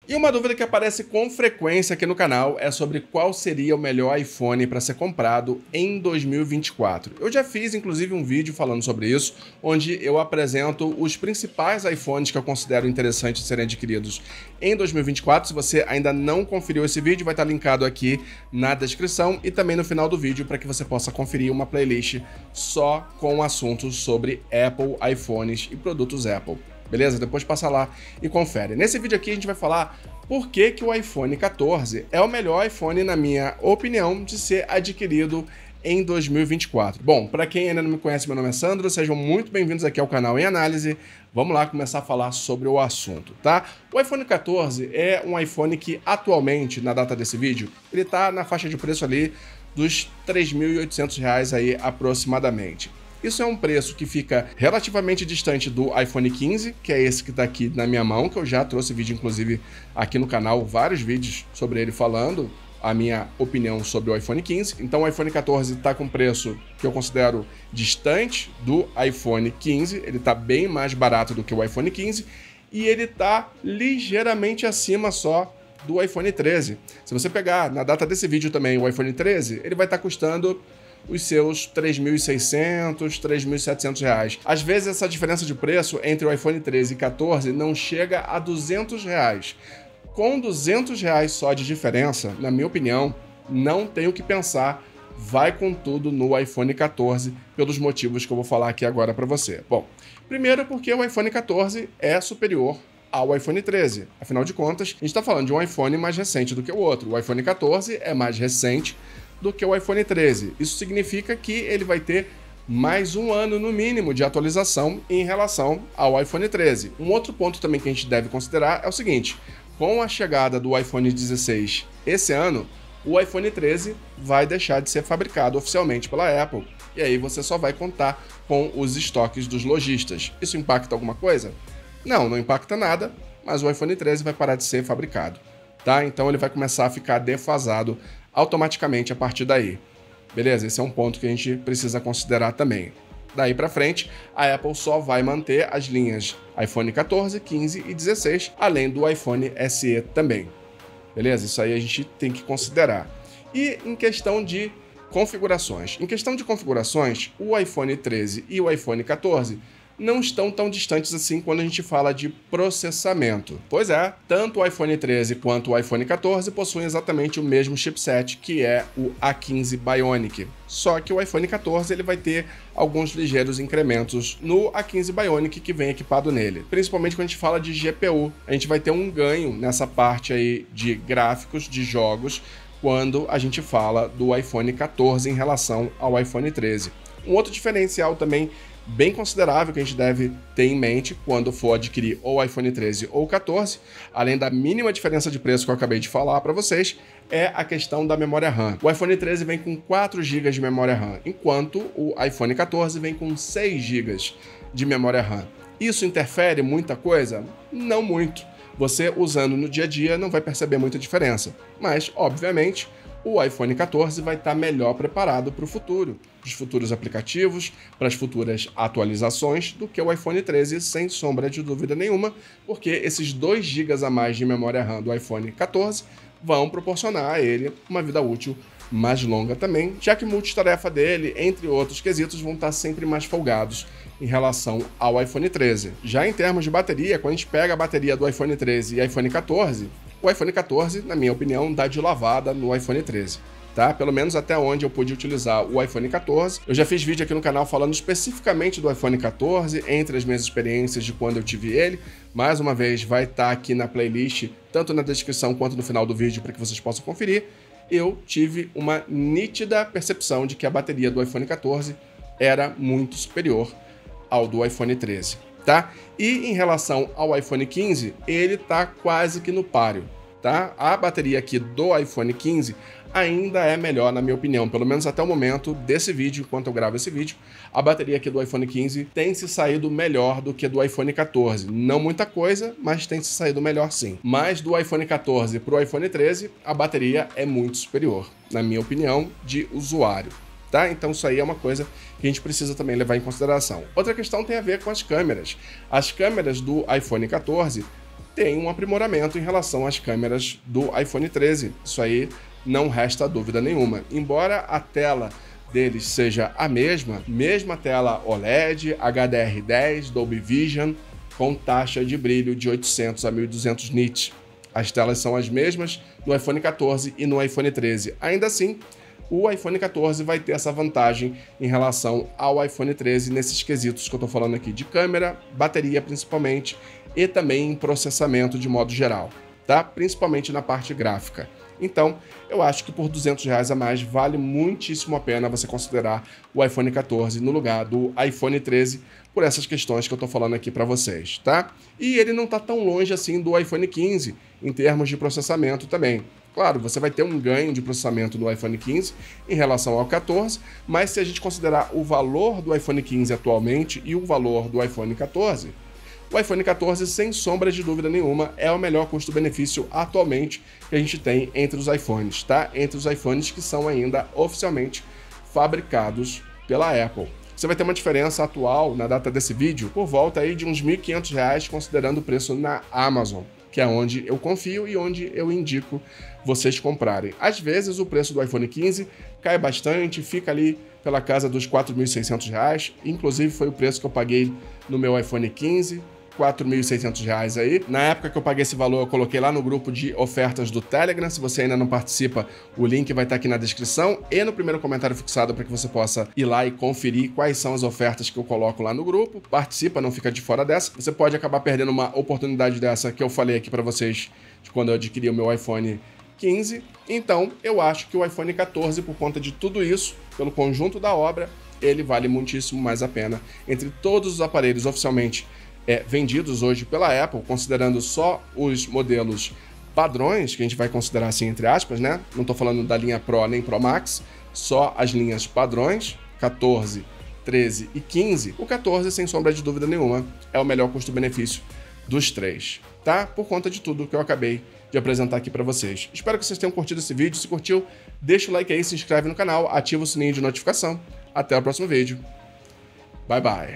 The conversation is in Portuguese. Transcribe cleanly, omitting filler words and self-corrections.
E uma dúvida que aparece com frequência aqui no canal é sobre qual seria o melhor iPhone para ser comprado em 2024. Eu já fiz inclusive um vídeo falando sobre isso, onde eu apresento os principais iPhones que eu considero interessantes de serem adquiridos em 2024. Se você ainda não conferiu esse vídeo, vai estar linkado aqui na descrição e também no final do vídeo para que você possa conferir uma playlist só com assuntos sobre Apple, iPhones e produtos Apple. Beleza? Depois passa lá e confere. Nesse vídeo aqui a gente vai falar por que o iPhone 14 é o melhor iPhone, na minha opinião, de ser adquirido em 2024. Bom, para quem ainda não me conhece, meu nome é Sandro, sejam muito bem-vindos aqui ao canal Em Análise. Vamos lá começar a falar sobre o assunto, tá? O iPhone 14 é um iPhone que atualmente, na data desse vídeo, ele tá na faixa de preço ali dos R$ 3.800 aí aproximadamente. Isso é um preço que fica relativamente distante do iPhone 15, que é esse que está aqui na minha mão, que eu já trouxe vídeo, inclusive, aqui no canal, vários vídeos sobre ele falando a minha opinião sobre o iPhone 15. Então o iPhone 14 está com preço que eu considero distante do iPhone 15, ele está bem mais barato do que o iPhone 15, e ele está ligeiramente acima só do iPhone 13. Se você pegar na data desse vídeo também o iPhone 13, ele vai estar custando os seus R$ 3.600, R$ 3.700. Às vezes essa diferença de preço entre o iPhone 13 e 14 não chega a R$ 200. Com R$ 200 só de diferença, na minha opinião, não tem o que pensar, vai com tudo no iPhone 14, pelos motivos que eu vou falar aqui agora para você. Bom, primeiro porque o iPhone 14 é superior ao iPhone 13. Afinal de contas, a gente está falando de um iPhone mais recente do que o outro. O iPhone 14 é mais recente do que o iPhone 13. Isso significa que ele vai ter mais um ano no mínimo de atualização em relação ao iPhone 13. Um outro ponto também que a gente deve considerar é o seguinte: com a chegada do iPhone 16 esse ano, o iPhone 13 vai deixar de ser fabricado oficialmente pela Apple, e aí você só vai contar com os estoques dos lojistas. Isso impacta alguma coisa? Não, não impacta nada, mas o iPhone 13 vai parar de ser fabricado, tá? Então ele vai começar a ficar defasado automaticamente a partir daí. Beleza? Esse é um ponto que a gente precisa considerar também. Daí para frente, a Apple só vai manter as linhas iPhone 14, 15 e 16, além do iPhone SE também. Beleza? Isso aí a gente tem que considerar. E em questão de configurações. Em questão de configurações, o iPhone 13 e o iPhone 14 não estão tão distantes assim quando a gente fala de processamento. Pois é, tanto o iPhone 13 quanto o iPhone 14 possuem exatamente o mesmo chipset, que é o A15 Bionic. Só que o iPhone 14 ele vai ter alguns ligeiros incrementos no A15 Bionic que vem equipado nele. Principalmente quando a gente fala de GPU, a gente vai ter um ganho nessa parte aí de gráficos de jogos quando a gente fala do iPhone 14 em relação ao iPhone 13. Um outro diferencial também bem considerável que a gente deve ter em mente quando for adquirir ou o iPhone 13 ou o 14, além da mínima diferença de preço que eu acabei de falar para vocês, é a questão da memória RAM. O iPhone 13 vem com 4 GB de memória RAM, enquanto o iPhone 14 vem com 6 GB de memória RAM. Isso interfere muita coisa? Não muito. Você usando no dia a dia não vai perceber muita diferença, mas, obviamente, o iPhone 14 vai estar melhor preparado para o futuro, para os futuros aplicativos, para as futuras atualizações, do que o iPhone 13, sem sombra de dúvida nenhuma, porque esses 2 GB a mais de memória RAM do iPhone 14 vão proporcionar a ele uma vida útil mais longa também, já que multitarefa dele, entre outros quesitos, vão estar sempre mais folgados em relação ao iPhone 13. Já em termos de bateria, quando a gente pega a bateria do iPhone 13 e iPhone 14, o iPhone 14, na minha opinião, dá de lavada no iPhone 13. Tá? Pelo menos até onde eu pude utilizar o iPhone 14. Eu já fiz vídeo aqui no canal falando especificamente do iPhone 14, entre as minhas experiências de quando eu tive ele. Mais uma vez, vai estar aqui na playlist, tanto na descrição quanto no final do vídeo, para que vocês possam conferir. Eu tive uma nítida percepção de que a bateria do iPhone 14 era muito superior ao do iPhone 13. Tá? E em relação ao iPhone 15, ele está quase que no páreo. Tá? A bateria aqui do iPhone 15 ainda é melhor, na minha opinião, pelo menos até o momento desse vídeo, enquanto eu gravo esse vídeo, a bateria aqui do iPhone 15 tem se saído melhor do que do iPhone 14. Não muita coisa, mas tem se saído melhor sim. Mas do iPhone 14 para o iPhone 13, a bateria é muito superior, na minha opinião, de usuário. Tá? Então isso aí é uma coisa que a gente precisa também levar em consideração. Outra questão tem a ver com as câmeras. As câmeras do iPhone 14 tem um aprimoramento em relação às câmeras do iPhone 13. Isso aí não resta dúvida nenhuma. Embora a tela deles seja a mesma tela OLED, HDR10, Dolby Vision, com taxa de brilho de 800 a 1200 nits. As telas são as mesmas no iPhone 14 e no iPhone 13. Ainda assim, o iPhone 14 vai ter essa vantagem em relação ao iPhone 13 nesses quesitos que eu estou falando aqui de câmera, bateria principalmente, e também em processamento de modo geral, tá? Principalmente na parte gráfica. Então, eu acho que por R$200 a mais vale muitíssimo a pena você considerar o iPhone 14 no lugar do iPhone 13 por essas questões que eu estou falando aqui para vocês, tá? E ele não está tão longe assim do iPhone 15 em termos de processamento também. Claro, você vai ter um ganho de processamento no iPhone 15 em relação ao 14, mas se a gente considerar o valor do iPhone 15 atualmente e o valor do iPhone 14, o iPhone 14, sem sombra de dúvida nenhuma, é o melhor custo-benefício atualmente que a gente tem entre os iPhones, tá? Entre os iPhones que são ainda oficialmente fabricados pela Apple. Você vai ter uma diferença atual, na data desse vídeo, por volta aí de uns R$1.500, considerando o preço na Amazon, que é onde eu confio e onde eu indico vocês comprarem. Às vezes o preço do iPhone 15 cai bastante, fica ali pela casa dos R$4.600, inclusive foi o preço que eu paguei no meu iPhone 15, R$4.600 aí. Na época que eu paguei esse valor, eu coloquei lá no grupo de ofertas do Telegram. Se você ainda não participa, o link vai estar aqui na descrição e no primeiro comentário fixado para que você possa ir lá e conferir quais são as ofertas que eu coloco lá no grupo. Participa, não fica de fora dessa. Você pode acabar perdendo uma oportunidade dessa que eu falei aqui para vocês de quando eu adquiri o meu iPhone 15. Então, eu acho que o iPhone 14, por conta de tudo isso, pelo conjunto da obra, ele vale muitíssimo mais a pena. Entre todos os aparelhos oficialmente vendidos hoje pela Apple, considerando só os modelos padrões, que a gente vai considerar assim entre aspas, né? Não estou falando da linha Pro nem Pro Max, só as linhas padrões, 14, 13 e 15. O 14, sem sombra de dúvida nenhuma, é o melhor custo-benefício dos três, tá? Por conta de tudo que eu acabei de apresentar aqui para vocês. Espero que vocês tenham curtido esse vídeo. Se curtiu, deixa o like aí, se inscreve no canal, ativa o sininho de notificação. Até o próximo vídeo. Bye, bye.